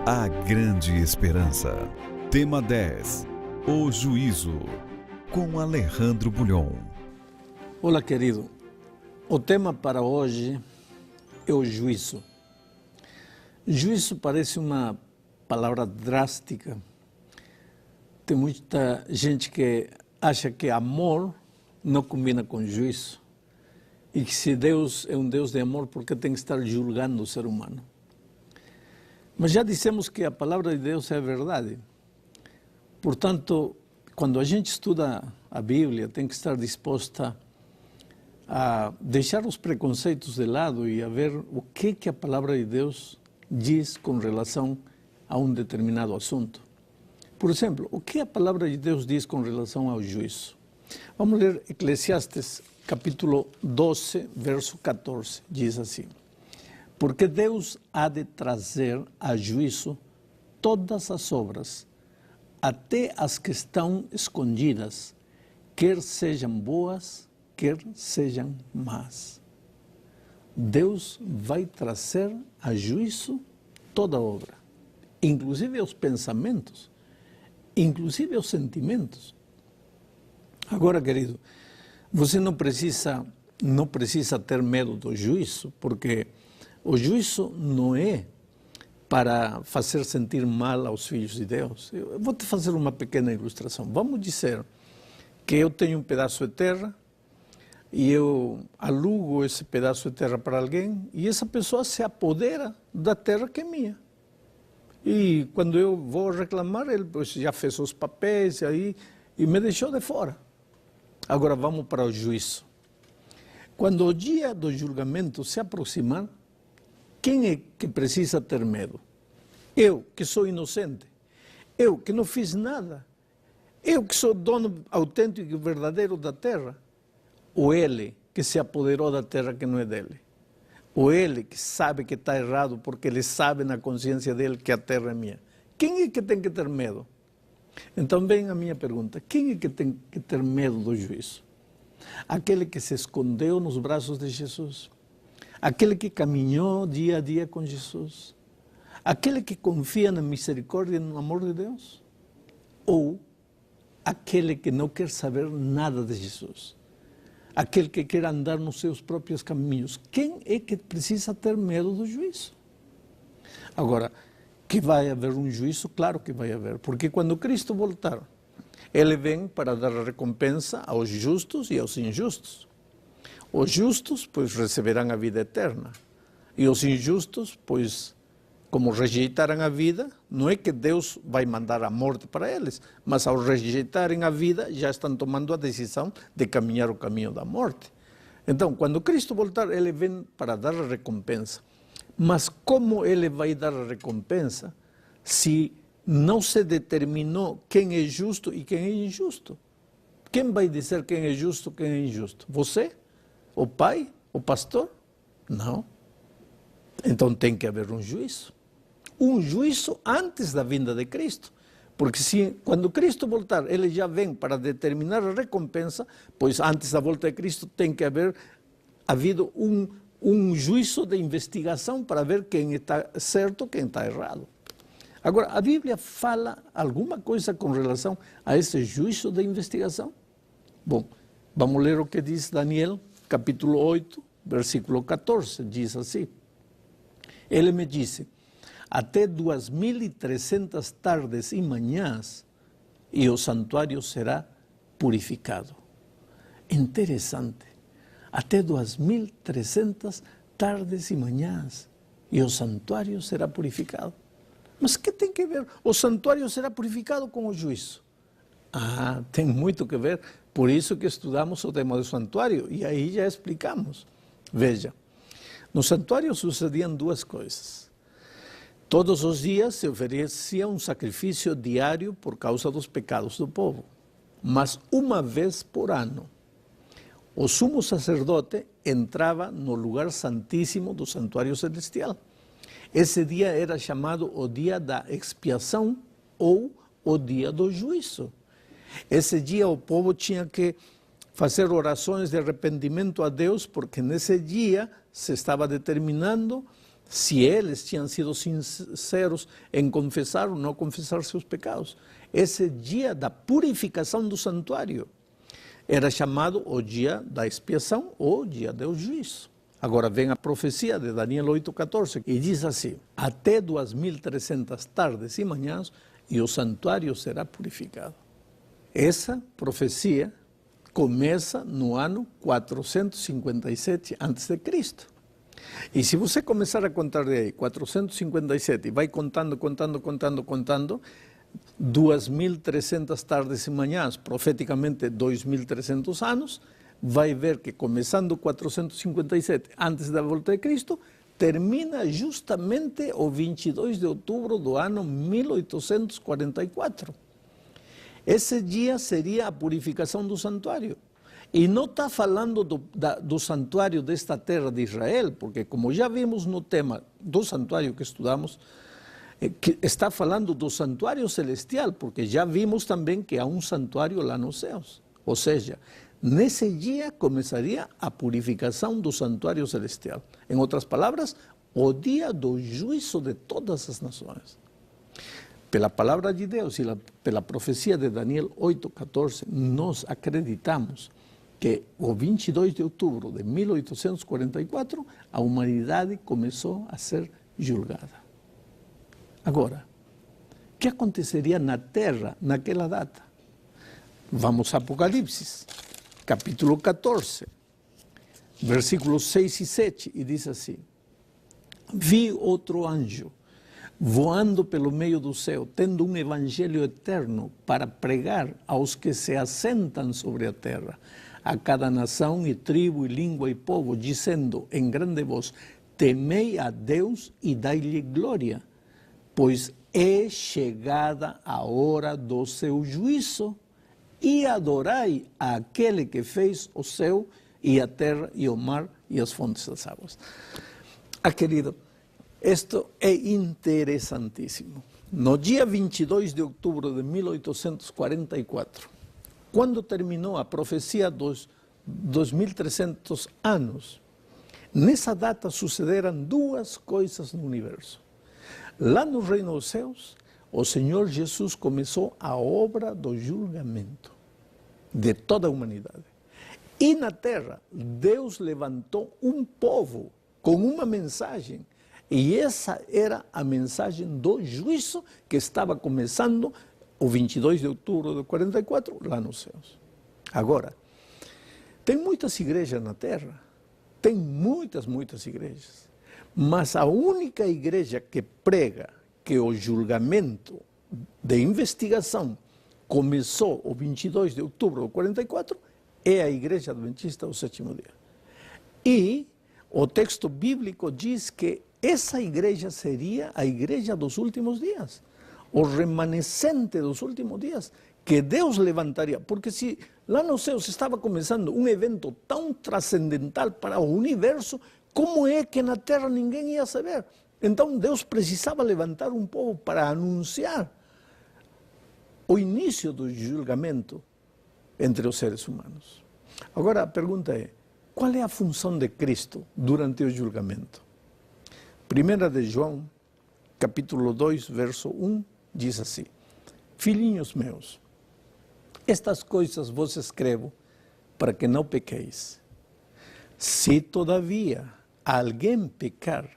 A Grande Esperança. Tema 10. O Juízo. Com Alejandro Bulhon. Olá, querido. O tema para hoje é o juízo. Juízo parece uma palavra drástica. Tem muita gente que acha que amor não combina com juízo. E que se Deus é um Deus de amor, por que tem que estar julgando o ser humano? Mas já dissemos que a palavra de Deus é a verdade. Portanto, quando a gente estuda a Bíblia, tem que estar disposta a deixar os preconceitos de lado e a ver o que a palavra de Deus diz com relação a um determinado assunto. Por exemplo, o que a palavra de Deus diz com relação ao juízo? Vamos ler Eclesiastes, capítulo 12, verso 14, diz assim: porque Deus há de trazer a juízo todas as obras, até as que estão escondidas, quer sejam boas, quer sejam más. Deus vai trazer a juízo toda obra, inclusive os pensamentos, inclusive os sentimentos. Agora, querido, você não precisa ter medo do juízo, porque o juízo não é para fazer sentir mal aos filhos de Deus. Eu vou te fazer uma pequena ilustração. Vamos dizer que eu tenho um pedaço de terra e eu alugo esse pedaço de terra para alguém e essa pessoa se apodera da terra que é minha. E quando eu vou reclamar, ele já fez os papéis aí e me deixou de fora. Agora vamos para o juízo. Quando o dia do julgamento se aproximar, quem é que precisa ter medo? Eu, que sou inocente. Eu, que não fiz nada. Eu, que sou dono autêntico e verdadeiro da terra. Ou ele, que se apoderou da terra que não é dele. Ou ele, que sabe que está errado, porque ele sabe na consciência dele que a terra é minha. Quem é que tem que ter medo? Então vem a minha pergunta: quem é que tem que ter medo do juízo? Aquele que se escondeu nos braços de Jesus? Aquele que caminhou dia a dia com Jesus? Aquele que confia na misericórdia e no amor de Deus? Ou aquele que não quer saber nada de Jesus? Aquele que quer andar nos seus próprios caminhos? Quem é que precisa ter medo do juízo? Agora, que vai haver um juízo? Claro que vai haver, porque quando Cristo voltar, Ele vem para dar a recompensa aos justos e aos injustos. Os justos, pois, receberão a vida eterna. E os injustos, pois, como rejeitaram a vida, não é que Deus vai mandar a morte para eles, mas ao rejeitarem a vida, já estão tomando a decisão de caminhar o caminho da morte. Então, quando Cristo voltar, Ele vem para dar a recompensa. Mas como Ele vai dar a recompensa se não se determinou quem é justo e quem é injusto? Quem vai dizer quem é justo e quem é injusto? Você? O pai? O pastor? Não. Então tem que haver um juízo. Um juízo antes da vinda de Cristo. Porque quando Cristo voltar, Ele já vem para determinar a recompensa, pois antes da volta de Cristo tem que haver havido um juízo de investigação para ver quem está certo e quem está errado. Agora, a Bíblia fala alguma coisa com relação a esse juízo de investigação? Bom, vamos ler o que diz Daniel, capítulo 8, versículo 14, diz assim: Ele me disse, até 2.300 tardes e manhãs, e o santuário será purificado. Interessante, até 2.300 tardes e manhãs, e o santuário será purificado. Mas o que tem que ver? O santuário será purificado com o juízo. Ah, tem muito que ver, por isso que estudamos o tema do santuário, e aí já explicamos. Veja, no santuário sucediam duas coisas. Todos os dias se oferecia um sacrifício diário por causa dos pecados do povo, mas uma vez por ano, o sumo sacerdote entrava no lugar santíssimo do santuário celestial. Esse dia era chamado o dia da expiação ou o dia do juízo. Esse dia o povo tinha que fazer orações de arrependimento a Deus, porque nesse dia se estava determinando se eles tinham sido sinceros em confessar ou não confessar seus pecados. Esse dia da purificação do santuário era chamado o dia da expiação ou o dia do juízo. Agora vem a profecia de Daniel 8,14 e diz assim: até 2.300 tardes e manhãs e o santuário será purificado. Essa profecia começa no ano 457 a.C. E se você começar a contar de aí, 457, e vai contando, 2.300 tardes e manhãs, profeticamente 2.300 anos, vai ver que começando 457, antes da volta de Cristo, termina justamente o 22 de outubro do ano 1844. Esse dia seria a purificação do santuário. E não está falando do santuário desta terra de Israel, porque como já vimos no tema do santuário que estudamos, que está falando do santuário celestial, porque já vimos também que há um santuário lá nos céus. Ou seja, nesse dia começaria a purificação do santuário celestial. Em outras palavras, o dia do juízo de todas as nações. Pela palavra de Deus e pela profecia de Daniel 8,14, nós acreditamos que o 22 de outubro de 1844, a humanidade começou a ser julgada. Agora, o que aconteceria na Terra naquela data? Vamos a Apocalipse, capítulo 14, versículos 6 e 7, e diz assim: vi outro anjo voando pelo meio do céu, tendo um evangelho eterno para pregar aos que se assentam sobre a terra, a cada nação e tribo e língua e povo, dizendo em grande voz: temei a Deus e dai-lhe glória, pois é chegada a hora do seu juízo, e adorai aquele que fez o céu e a terra e o mar e as fontes das águas. Querido, isto é interessantíssimo. No dia 22 de outubro de 1844, quando terminou a profecia dos 2.300 anos, nessa data sucederam duas coisas no universo. Lá no reino dos céus, o Senhor Jesus começou a obra do julgamento de toda a humanidade. E na terra, Deus levantou um povo com uma mensagem. E essa era a mensagem do juízo que estava começando o 22 de outubro de 44, lá nos céus. Agora, tem muitas igrejas na terra, tem muitas igrejas, mas a única igreja que prega que o julgamento de investigação começou o 22 de outubro de 44 é a Igreja Adventista do Sétimo Dia. E o texto bíblico diz que essa igreja seria a igreja dos últimos dias, o remanescente dos últimos dias, que Deus levantaria. Porque se lá nos céus estava começando um evento tão transcendental para o universo, como é que na terra ninguém ia saber? Então Deus precisava levantar um povo para anunciar o início do julgamento entre os seres humanos. Agora a pergunta é: qual é a função de Cristo durante o julgamento? 1 de João, capítulo 2, verso 1, diz assim: filhinhos meus, estas coisas vos escrevo para que não pequeis. Se todavia alguém pecar,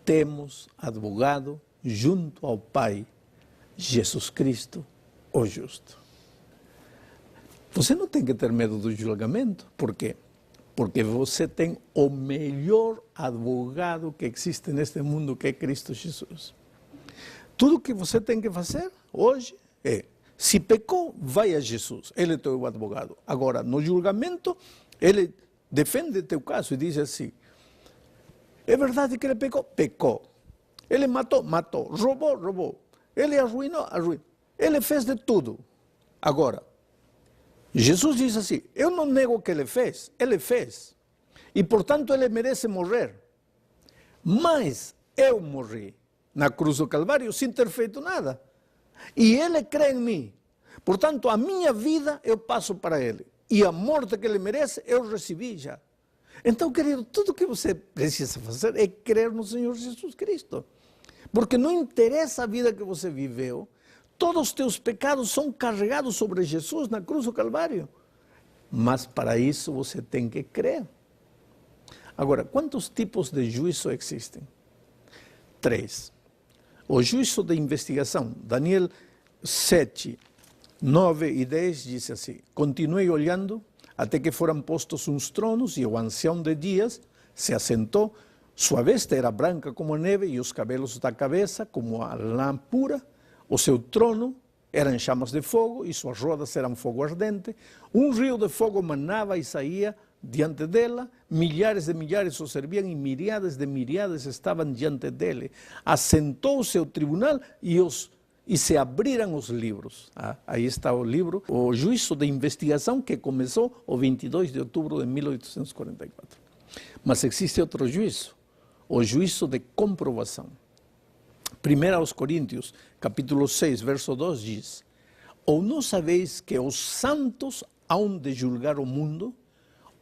temos advogado junto ao Pai, Jesus Cristo, o justo. Você não tem que ter medo do julgamento. Por quê? Porque você tem o melhor advogado que existe neste mundo, que é Cristo Jesus. Tudo que você tem que fazer hoje é: se pecou, vai a Jesus, Ele é teu advogado. Agora, no julgamento, Ele defende teu caso e diz assim: é verdade que ele pecou? Pecou. Ele matou? Matou. Roubou? Roubou. Ele arruinou? Arruinou. Ele fez de tudo. Agora, Jesus diz assim: eu não nego o que ele fez. E, portanto, ele merece morrer. Mas eu morri na cruz do Calvário sem ter feito nada. E ele crê em mim. Portanto, a minha vida eu passo para ele. E a morte que ele merece eu recebi já. Então, querido, tudo que você precisa fazer é crer no Senhor Jesus Cristo. Porque não interessa a vida que você viveu, todos os teus pecados são carregados sobre Jesus na cruz do Calvário. Mas para isso você tem que crer. Agora, quantos tipos de juízo existem? 3. O juízo de investigação. Daniel 7, 9 e 10 diz assim: continuei olhando até que foram postos uns tronos, e o ancião de dias se assentou. Sua veste era branca como a neve, e os cabelos da cabeça como a lã pura. O seu trono eram chamas de fogo, e suas rodas eram fogo ardente. Um rio de fogo manava e saía diante dela. Milhares de milhares o serviam, e miríades de miríades estavam diante dele. Assentou o seu tribunal, e se abriram os livros. Aí está o livro, o juízo de investigação, que começou o 22 de outubro de 1844. Mas existe outro juízo, o juízo de comprovação. 1 aos Coríntios, capítulo 6, verso 2 diz: ou não sabeis que os santos hão de julgar o mundo?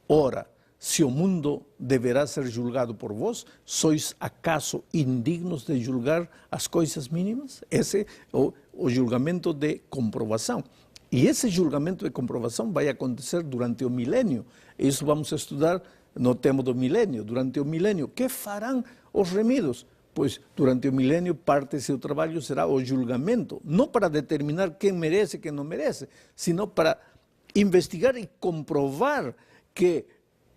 Ora, se o mundo deverá ser julgado por vós, sois acaso indignos de julgar as coisas mínimas? Esse é o julgamento de comprovação. E esse julgamento de comprovação vai acontecer durante o milênio. Isso vamos estudar no tema do milênio. Durante o milênio, que farão os remidos? Pois durante o milênio parte do seu trabalho será o julgamento, não para determinar quem merece e quem não merece, sino para investigar e comprovar que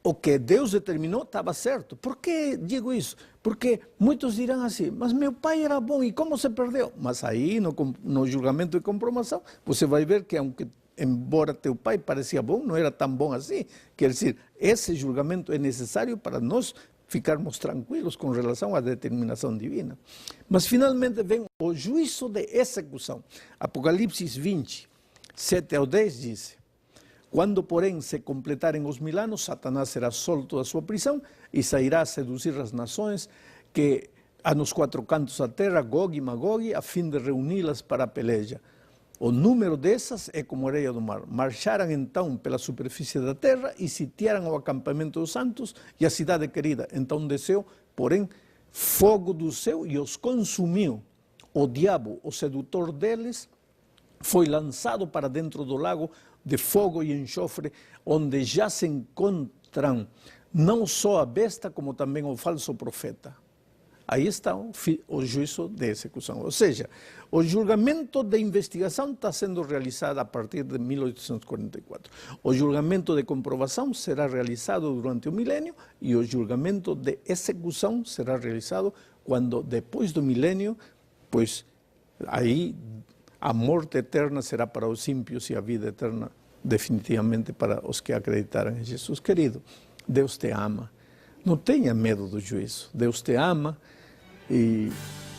o que Deus determinou estava certo. Por que digo isso? Porque muitos dirão assim: mas meu pai era bom e como se perdeu? Mas aí no julgamento de comprovação você vai ver que embora teu pai parecia bom, não era tão bom assim. Quer dizer, esse julgamento é necessário para nós ficarmos tranquilos com relação à determinação divina. Mas finalmente vem o juízo de execução. Apocalipse 20, 7 ao 10 diz: quando, porém, se completarem os 1000 anos, Satanás será solto da sua prisão e sairá a seduzir as nações que há nos 4 cantos da terra, Gog e Magog, a fim de reuni-las para a peleja. O número dessas é como a areia do mar. Marcharam então pela superfície da terra e sitiaram o acampamento dos santos e a cidade querida. Então desceu, porém, fogo do céu e os consumiu. O diabo, o sedutor deles, foi lançado para dentro do lago de fogo e enxofre, onde já se encontram não só a besta, como também o falso profeta. Aí está o juízo de execução. Ou seja, o julgamento de investigação está sendo realizado a partir de 1844. O julgamento de comprovação será realizado durante o milênio, e o julgamento de execução será realizado quando, depois do milênio, pois aí a morte eterna será para os ímpios e a vida eterna definitivamente para os que acreditaram em Jesus. Querido, Deus te ama. Não tenha medo do juízo. Deus te ama e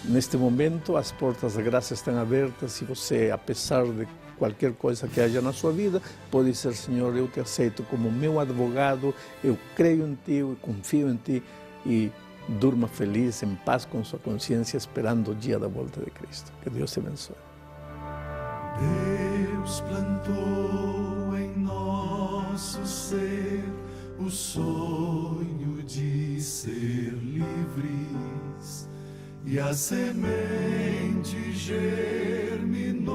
neste momento as portas da graça estão abertas, e você, apesar de qualquer coisa que haja na sua vida, pode dizer: Senhor, eu te aceito como meu advogado, eu creio em ti, eu confio em ti, e durma feliz, em paz com sua consciência, esperando o dia da volta de Cristo. Que Deus te abençoe. Deus plantou em nosso ser o sonho de ser livres, e a semente germinou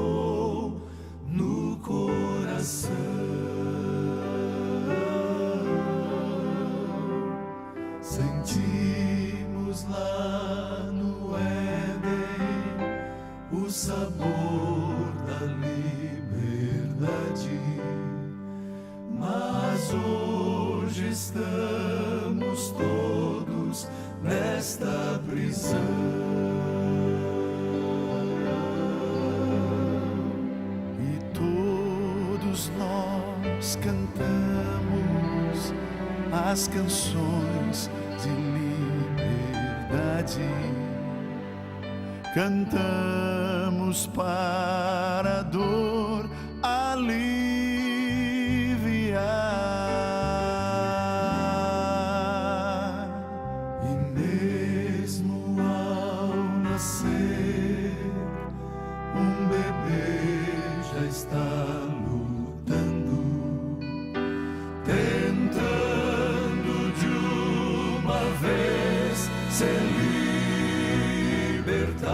no coração. Sentimos lá no Éden o sabor da liberdade, mas hoje estamos todos nesta prisão. E todos nós cantamos as canções de liberdade. Cantamos para a dor aliviar. E mesmo ao nascer, um bebê já está lutando, tentando de se libertar,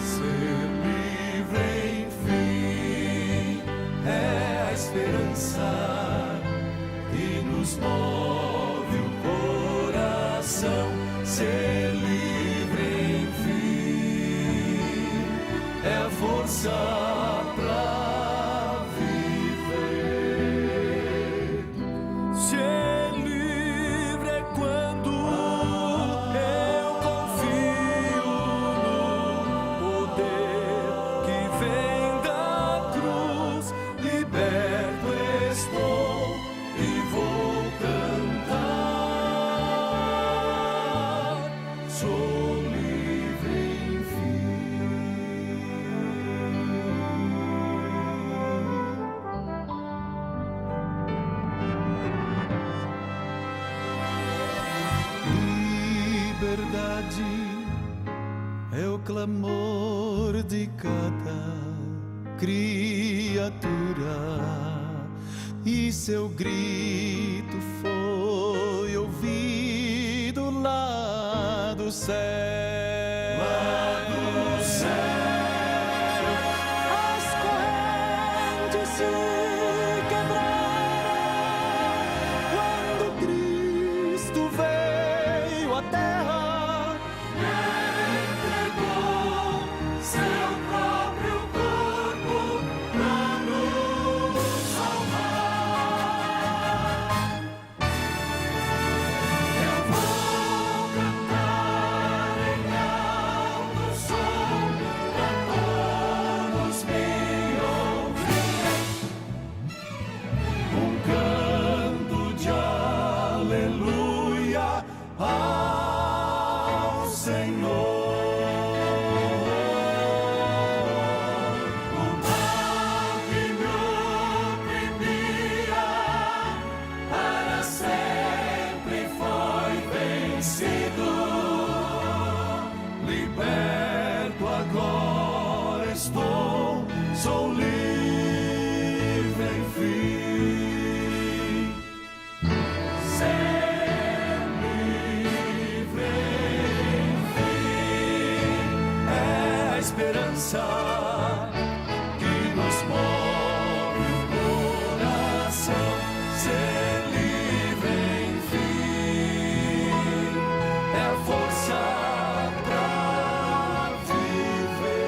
ser livre, enfim, é a esperança que nos move o coração. Ser livre, enfim, é a força pra viver. Ser livre é quando eu confio no poder que vem da cruz. Liberto estou e vou cantar. Sou livre, enfim. Liberdade é o clamor de cada criatura, e seu grito foi ouvido lá do céu. Lá do céu, as correntes se quebraram quando Cristo veio à terra. Entregou seu próprio corpo pra nos salvar. Eu vou cantar em alto som pra todos me ouvirem, um canto de aleluia ao Senhor. O mal que me oprimia para sempre foi vencido. Liberto agora estou, sou livre, enfim. Ser livre, enfim, é a esperança que nos move o coração. Ser livre, enfim, é a força pra viver.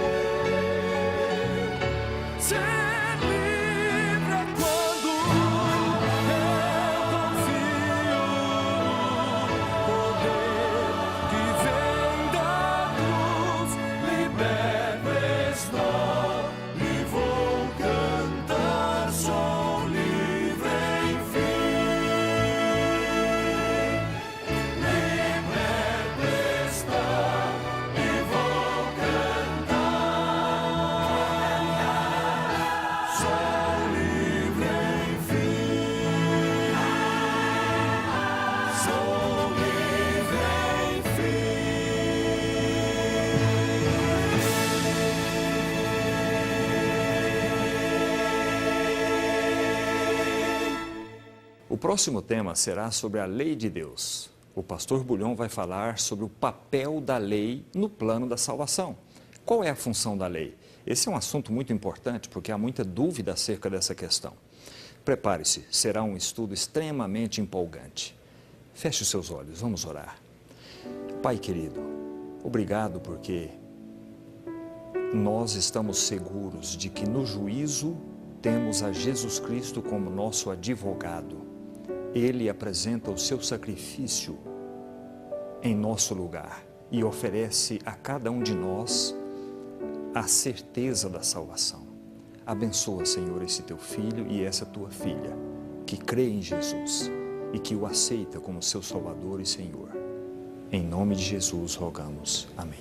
Ser livre é quando eu confio no poder que vem da cruz. Liberto estou e vou cantar. Sou livre, enfim. Liberto estou e vou cantar. Sou livre, enfim. Sou livre, O próximo tema será sobre a lei de Deus. O pastor Bulhon vai falar sobre o papel da lei no plano da salvação. Qual é a função da lei? Esse é um assunto muito importante porque há muita dúvida acerca dessa questão. Prepare-se, será um estudo extremamente empolgante. Feche os seus olhos, vamos orar. Pai querido, obrigado porque nós estamos seguros de que no juízo temos a Jesus Cristo como nosso advogado. Ele apresenta o seu sacrifício em nosso lugar e oferece a cada um de nós a certeza da salvação. Abençoa, Senhor, esse teu filho e essa tua filha, que crê em Jesus e que o aceita como seu Salvador e Senhor. Em nome de Jesus rogamos. Amém.